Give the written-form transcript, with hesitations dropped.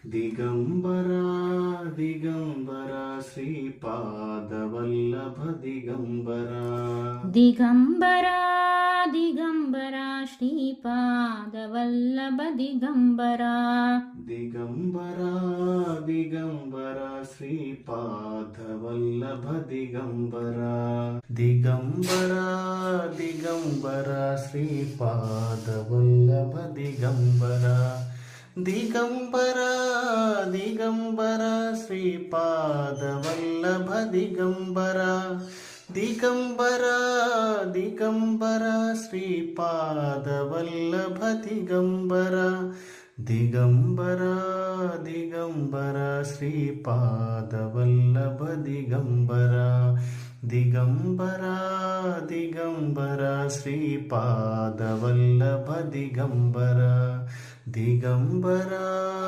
ദിഗംബരാ ദിഗംബരാ ശ്രീപാദവല്ലഭ ദിഗംബരാ ദിഗംബരാ ദിഗംബരാ ശ്രീപാദവല്ലഭ ദിഗംബരാ ദിഗംബരാ ദിഗംബരാ ശ്രീപാദവല്ലഭ ദിഗംബരാ ദിഗംബരാ ദിഗംബരാ ശ്രീപാദവല്ലഭ ദിഗംബരാ ദിഗംബരാ ദിഗംബരാ ശ്രീപാദവല്ലഭ ദിഗംബരാ ദിഗംബരാ ദിഗംബരാ ശ്രീപാദവല്ലഭ ദിഗംബരാ ദിഗംബരാ ദിഗംബരാ ശ്രീപാദവല്ലഭ ദിഗംബരാ ദിഗംബരാ ദിഗംബരാ ശ്രീപാദവല്ലഭ ദിഗംബരാ ദിഗംബരാ